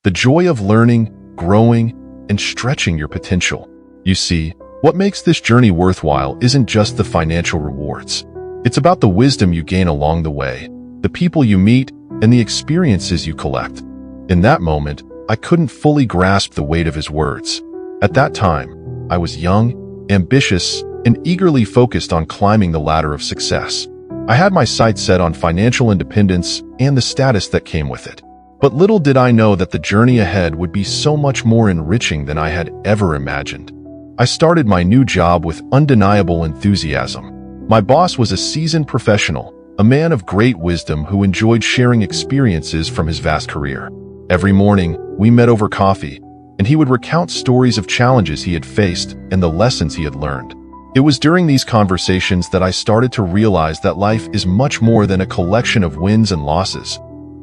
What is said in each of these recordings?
the joy of learning, growing, and stretching your potential. You see, what makes this journey worthwhile isn't just the financial rewards. It's about the wisdom you gain along the way, the people you meet, and the experiences you collect. In that moment, I couldn't fully grasp the weight of his words. At that time, I was young, ambitious, and eagerly focused on climbing the ladder of success. I had my sights set on financial independence and the status that came with it. But little did I know that the journey ahead would be so much more enriching than I had ever imagined. I started my new job with undeniable enthusiasm. My boss was a seasoned professional, a man of great wisdom who enjoyed sharing experiences from his vast career. Every morning, we met over coffee, and he would recount stories of challenges he had faced and the lessons he had learned. It was during these conversations that I started to realize that life is much more than a collection of wins and losses.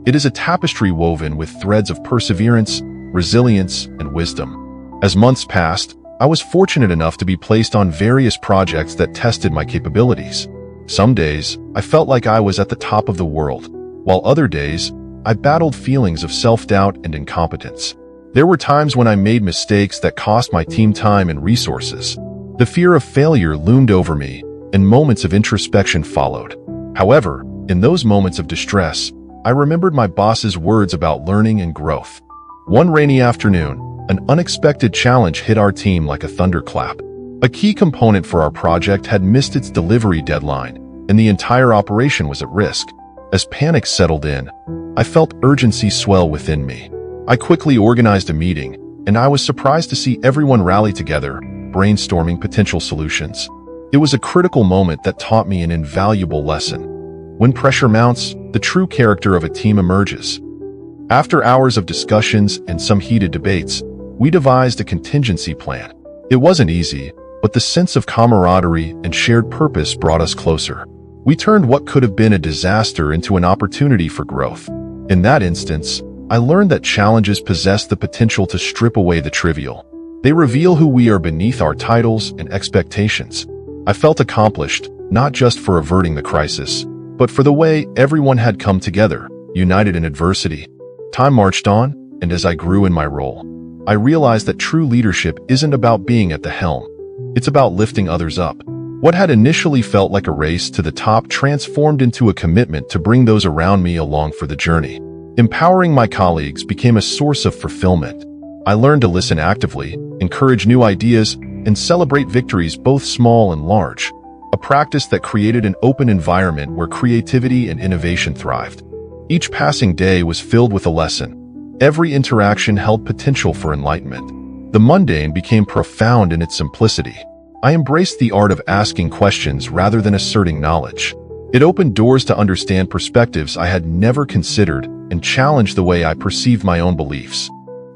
It is a tapestry woven with threads of perseverance, resilience, and wisdom. As months passed, I was fortunate enough to be placed on various projects that tested my capabilities. Some days, I felt like I was at the top of the world, while other days, I battled feelings of self-doubt and incompetence. There were times when I made mistakes that cost my team time and resources. The fear of failure loomed over me, and moments of introspection followed. However, in those moments of distress, I remembered my boss's words about learning and growth. One rainy afternoon, an unexpected challenge hit our team like a thunderclap. A key component for our project had missed its delivery deadline, and the entire operation was at risk. As panic settled in, I felt urgency swell within me. I quickly organized a meeting, and I was surprised to see everyone rally together, brainstorming potential solutions. It was a critical moment that taught me an invaluable lesson. When pressure mounts, the true character of a team emerges. After hours of discussions and some heated debates, we devised a contingency plan. It wasn't easy, but the sense of camaraderie and shared purpose brought us closer. We turned what could have been a disaster into an opportunity for growth. In that instance, I learned that challenges possess the potential to strip away the trivial. They reveal who we are beneath our titles and expectations. I felt accomplished, not just for averting the crisis, but for the way everyone had come together, united in adversity. Time marched on, and as I grew in my role, I realized that true leadership isn't about being at the helm. It's about lifting others up. What had initially felt like a race to the top transformed into a commitment to bring those around me along for the journey. Empowering my colleagues became a source of fulfillment. I learned to listen actively, encourage new ideas, and celebrate victories both small and large, a practice that created an open environment where creativity and innovation thrived. Each passing day was filled with a lesson. Every interaction held potential for enlightenment. The mundane became profound in its simplicity. I embraced the art of asking questions rather than asserting knowledge. It opened doors to understand perspectives I had never considered and challenged the way I perceived my own beliefs.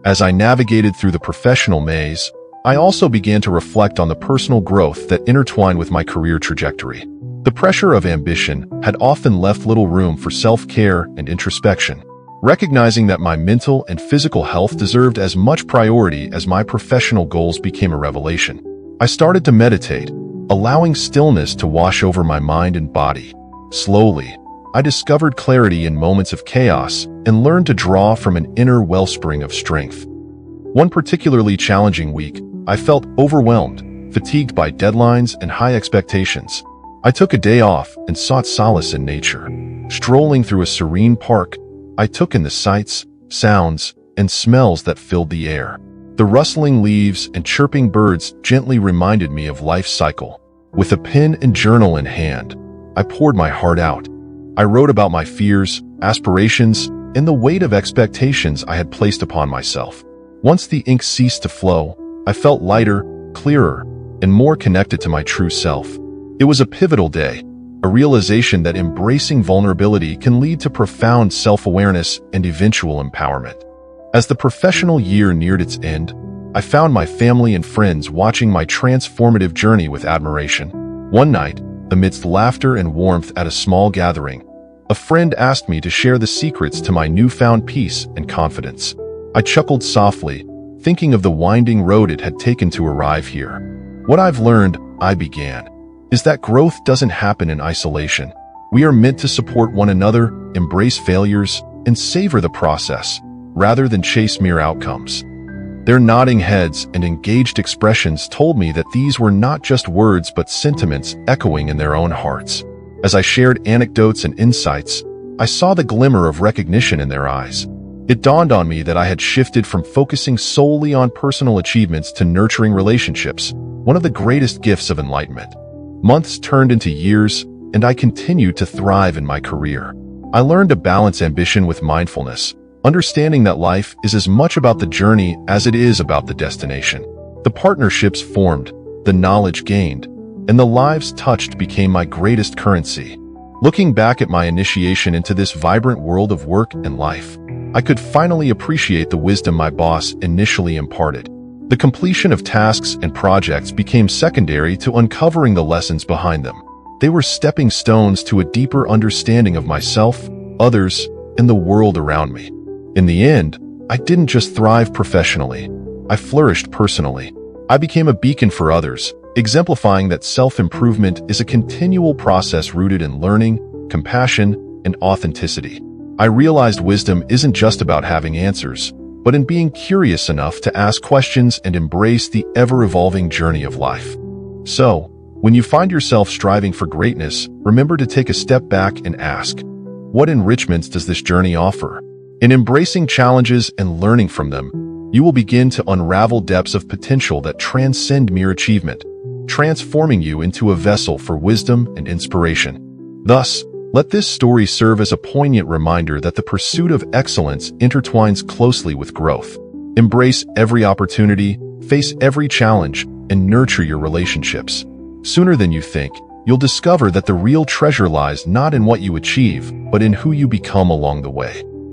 As I navigated through the professional maze, I also began to reflect on the personal growth that intertwined with my career trajectory. The pressure of ambition had often left little room for self-care and introspection. Recognizing that my mental and physical health deserved as much priority as my professional goals became a revelation. I started to meditate, allowing stillness to wash over my mind and body. Slowly, I discovered clarity in moments of chaos and learned to draw from an inner wellspring of strength. One particularly challenging week, I felt overwhelmed, fatigued by deadlines and high expectations. I took a day off and sought solace in nature. Strolling through a serene park, I took in the sights, sounds, and smells that filled the air. The rustling leaves and chirping birds gently reminded me of life's cycle. With a pen and journal in hand, I poured my heart out. I wrote about my fears, aspirations, and the weight of expectations I had placed upon myself. Once the ink ceased to flow, I felt lighter, clearer, and more connected to my true self. It was a pivotal day, a realization that embracing vulnerability can lead to profound self-awareness and eventual empowerment. As the professional year neared its end, I found my family and friends watching my transformative journey with admiration. One night, amidst laughter and warmth at a small gathering, a friend asked me to share the secrets to my newfound peace and confidence. I chuckled softly, thinking of the winding road it had taken to arrive here. What I've learned, I began, is that growth doesn't happen in isolation. We are meant to support one another, embrace failures, and savor the process. rather than chase mere outcomes. Their nodding heads and engaged expressions told me that these were not just words but sentiments echoing in their own hearts. As I shared anecdotes and insights, I saw the glimmer of recognition in their eyes. It dawned on me that I had shifted from focusing solely on personal achievements to nurturing relationships, one of the greatest gifts of enlightenment. Months turned into years, and I continued to thrive in my career. I learned to balance ambition with mindfulness, understanding that life is as much about the journey as it is about the destination. The partnerships formed, the knowledge gained, and the lives touched became my greatest currency. Looking back at my initiation into this vibrant world of work and life, I could finally appreciate the wisdom my boss initially imparted. The completion of tasks and projects became secondary to uncovering the lessons behind them. They were stepping stones to a deeper understanding of myself, others, and the world around me. In the end, I didn't just thrive professionally, I flourished personally. I became a beacon for others, exemplifying that self-improvement is a continual process rooted in learning, compassion, and authenticity. I realized wisdom isn't just about having answers, but in being curious enough to ask questions and embrace the ever-evolving journey of life. So, when you find yourself striving for greatness, remember to take a step back and ask, what enrichments does this journey offer? In embracing challenges and learning from them, you will begin to unravel depths of potential that transcend mere achievement, transforming you into a vessel for wisdom and inspiration. Thus, let this story serve as a poignant reminder that the pursuit of excellence intertwines closely with growth. Embrace every opportunity, face every challenge, and nurture your relationships. Sooner than you think, you'll discover that the real treasure lies not in what you achieve, but in who you become along the way.